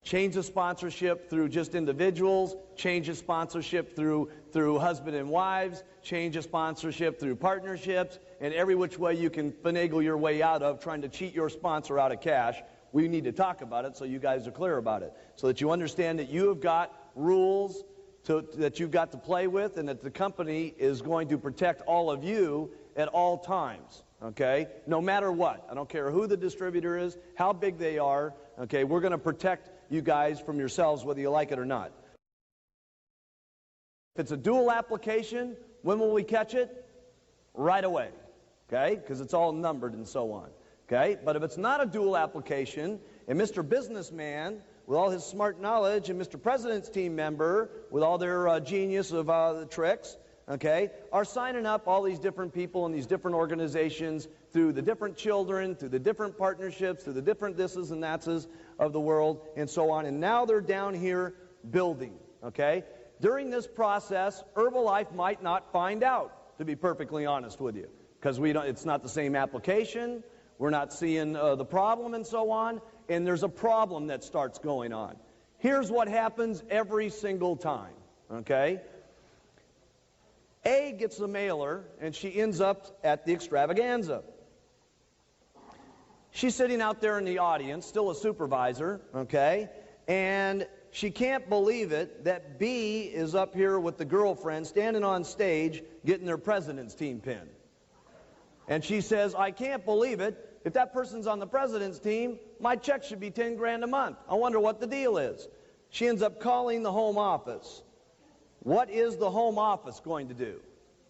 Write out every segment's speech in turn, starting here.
change of sponsorship through just individuals, change of sponsorship through husband and wives, change of sponsorship through partnerships, and every which way you can finagle your way out of trying to cheat your sponsor out of cash. We need to talk about it so you guys are clear about it, so that you understand that you have got rules that you've got to play with, and that the company is going to protect all of you at all times, okay? No matter what. I don't care who the distributor is, how big they are, okay? We're going to protect you guys from yourselves whether you like it or not. If it's a dual application, when will we catch it? Right away, okay? Because it's all numbered and so on, okay? But if it's not a dual application, and Mr. Businessman, with all his smart knowledge, and Mr. President's team member, with all their genius of the tricks, okay, are signing up all these different people in these different organizations through the different children, through the different partnerships, through the different thises and thatses of the world, and so on. And now they're down here building, okay? During this process, Herbalife might not find out, to be perfectly honest with you, because it's not the same application, we're not seeing the problem and so on, and there's a problem that starts going on. Here's what happens every single time, okay? A gets the mailer, and she ends up at the extravaganza. She's sitting out there in the audience, still a supervisor, okay? And she can't believe it that B is up here with the girlfriend standing on stage getting their president's team pin. And she says, I can't believe it. If that person's on the president's team, my check should be 10 grand a month. I wonder what the deal is. She ends up calling the home office. What is the home office going to do?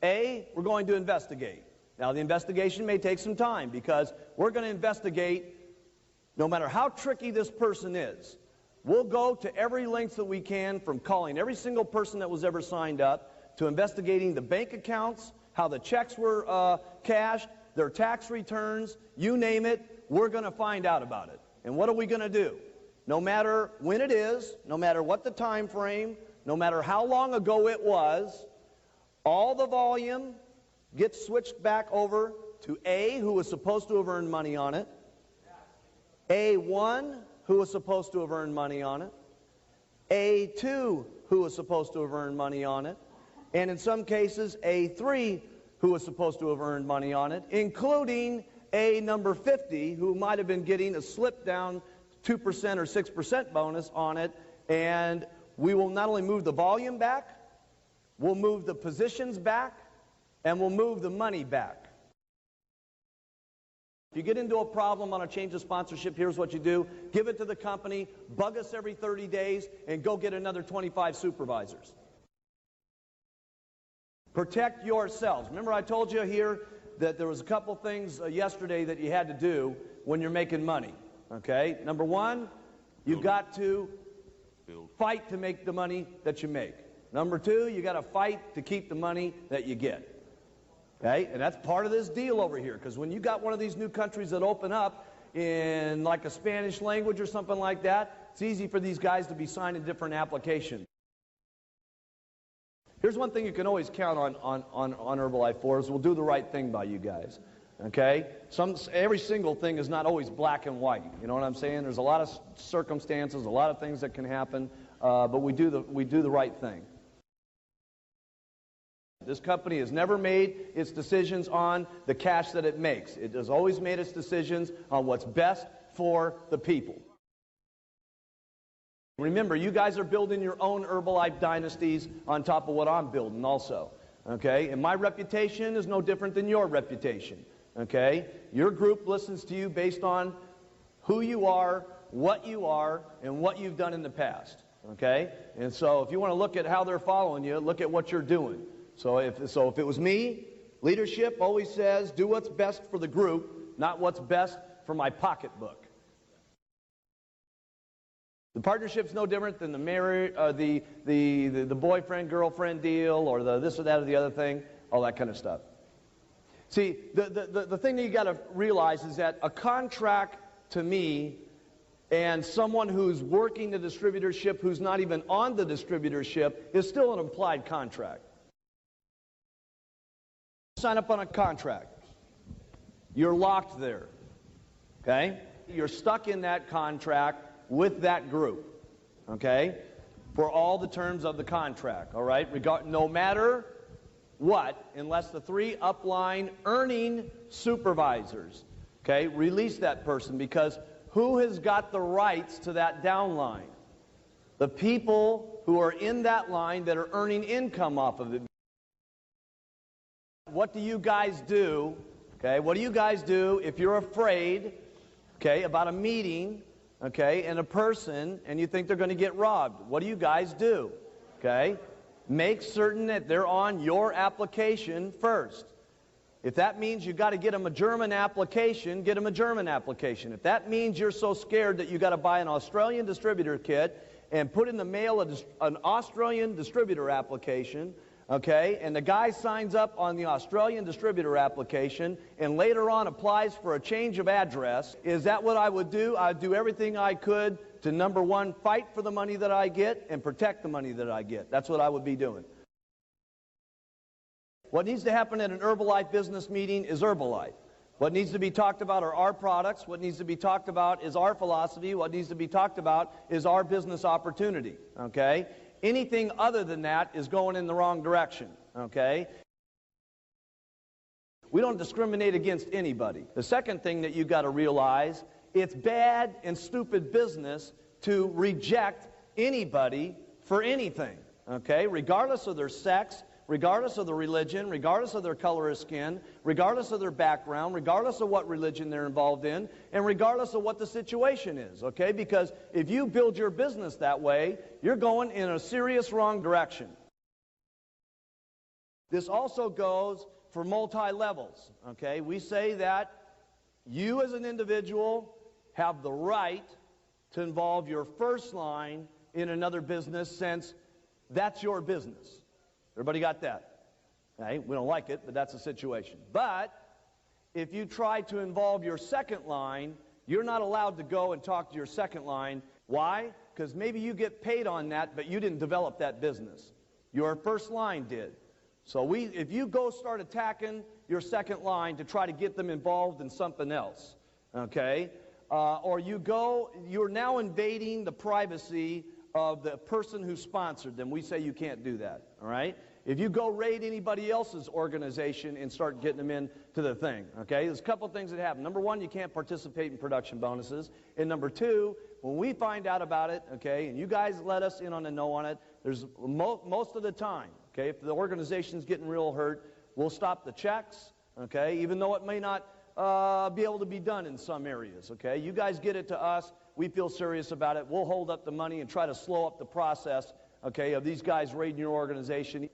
A, we're going to investigate. Now, the investigation may take some time, because we're going to investigate no matter how tricky this person is. We'll go to every length that we can, from calling every single person that was ever signed up, to investigating the bank accounts, how the checks were cashed, their tax returns, you name it, we're going to find out about it. And what are we going to do? No matter when it is, no matter what the time frame, no matter how long ago it was, all the volume gets switched back over to A, who was supposed to have earned money on it, A1, who was supposed to have earned money on it, A2, who was supposed to have earned money on it, and in some cases, A3, who was supposed to have earned money on it, including A number 50, who might have been getting a slip down 2% or 6% bonus on it. And we will not only move the volume back, we'll move the positions back, and we'll move the money back. If you get into a problem on a change of sponsorship, here's what you do. Give it to the company, bug us every 30 days, and go get another 25 supervisors. Protect yourselves. Remember, I told you here that there was a couple things yesterday that you had to do when you're making money, okay? Number one, you've got to fight to make the money that you make. Number two, you got to fight to keep the money that you get. Okay? And that's part of this deal over here, because when you got one of these new countries that open up in like a Spanish language or something like that, it's easy for these guys to be signing different applications. Here's one thing you can always count on Herbalife for, is we'll do the right thing by you guys. Okay? Every single thing is not always black and white. You know what I'm saying? There's a lot of circumstances, a lot of things that can happen, but we do the right thing. This company has never made its decisions on the cash that it makes. It has always made its decisions on what's best for the people. Remember, you guys are building your own Herbalife dynasties on top of what I'm building also. Okay? And my reputation is no different than your reputation. Okay? Your group listens to you based on who you are, and what you've done in the past. Okay? And so if you want to look at how they're following you, look at what you're doing. So if it was me, leadership always says, do what's best for the group, not what's best for my pocketbook. The partnership's no different than the boyfriend-girlfriend deal, or the this or that or the other thing, all that kind of stuff. See, the thing that you got to realize is that a contract to me and someone who's working the distributorship who's not even on the distributorship is still an implied contract. Sign up on a contract. You're locked there. Okay? You're stuck in that contract with that group. okay, for all the terms of the contract, all right? No matter what, unless the 3 upline earning supervisors, okay, release that person, because who has got the rights to that downline? The people who are in that line that are earning income off of it. What do you guys do, okay, what do you guys do if you're afraid, okay, about a meeting, okay, and a person, and you think they're going to get robbed? What do you guys do, okay? Make certain that they're on your application first. If that means you got to get them a German application, get them a German application. If that means you're so scared that you got to buy an Australian distributor kit and put in the mail an Australian distributor application, okay, and the guy signs up on the Australian distributor application and later on applies for a change of address, is that what I would do? I'd do everything I could to, number one, fight for the money that I get and protect the money that I get. That's what I would be doing. What needs to happen at an Herbalife business meeting is Herbalife. What needs to be talked about are our products. What needs to be talked about is our philosophy. What needs to be talked about is our business opportunity, okay? Anything other than that is going in the wrong direction, okay? We don't discriminate against anybody. The second thing that you've got to realize, it's bad and stupid business to reject anybody for anything, okay? Regardless of their sex, regardless of their religion, regardless of their color of skin, regardless of their background, regardless of what religion they're involved in, and regardless of what the situation is, okay? Because if you build your business that way, you're going in a serious wrong direction. This also goes for multi-levels, okay? We say that you as an individual have the right to involve your first line in another business, since that's your business. Everybody got that? Okay? We don't like it, but that's the situation. But if you try to involve your second line, you're not allowed to go and talk to your second line. Why? Because maybe you get paid on that, but you didn't develop that business. Your first line did. So if you go start attacking your second line to try to get them involved in something else, okay, or you're now invading the privacy of the person who sponsored them. We say you can't do that, all right? If you go raid anybody else's organization and start getting them into the thing, okay? There's a couple things that happen. Number one, you can't participate in production bonuses. And number two, when we find out about it, okay, and you guys let us in on the know on it, there's most of the time, okay, if the organization's getting real hurt, we'll stop the checks, okay, even though it may not be able to be done in some areas, okay? You guys get it to us. We feel serious about it. We'll hold up the money and try to slow up the process, okay, of these guys raiding your organization.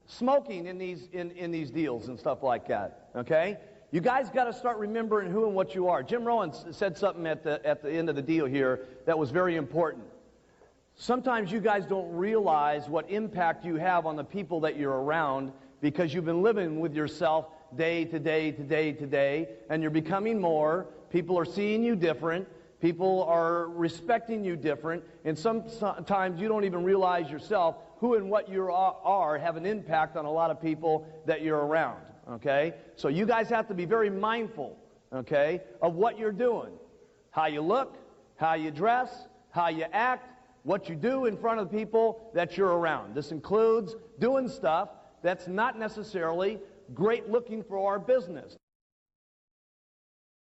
Smoking in these deals and stuff like that, okay? You guys got to start remembering who and what you are. Jim Rohn said something at the end of the deal here that was very important. Sometimes you guys don't realize what impact you have on the people that you're around, because you've been living with yourself day to day to day to day, and you're becoming more. People are seeing you different. People are respecting you different. And sometimes you don't even realize yourself who and what you are have an impact on a lot of people that you're around, okay? So you guys have to be very mindful, okay, of what you're doing. How you look, how you dress, how you act, what you do in front of the people that you're around. This includes doing stuff that's not necessarily great looking for our business.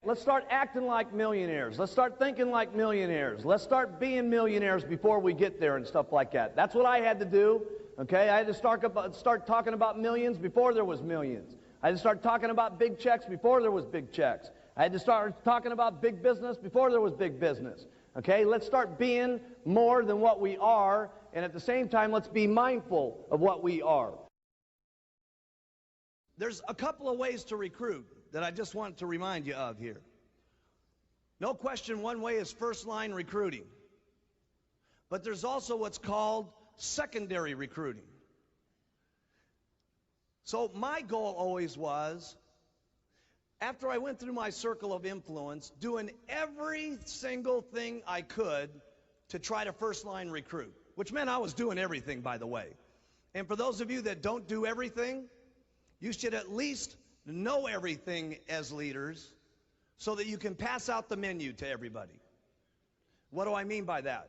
Let's start acting like millionaires. Let's start thinking like millionaires. Let's start being millionaires before we get there and stuff like that. That's what I had to do, okay? I had to start talking about millions before there was millions. I had to start talking about big checks before there was big checks. I had to start talking about big business before there was big business, okay? Let's start being more than what we are, and at the same time, let's be mindful of what we are. There's a couple of ways to recruit that I just want to remind you of here. No question, one way is first-line recruiting. But there's also what's called secondary recruiting. So my goal always was, after I went through my circle of influence, doing every single thing I could to try to first-line recruit, which meant I was doing everything, by the way. And for those of you that don't do everything, you should at least know everything as leaders so that you can pass out the menu to everybody. What do I mean by that?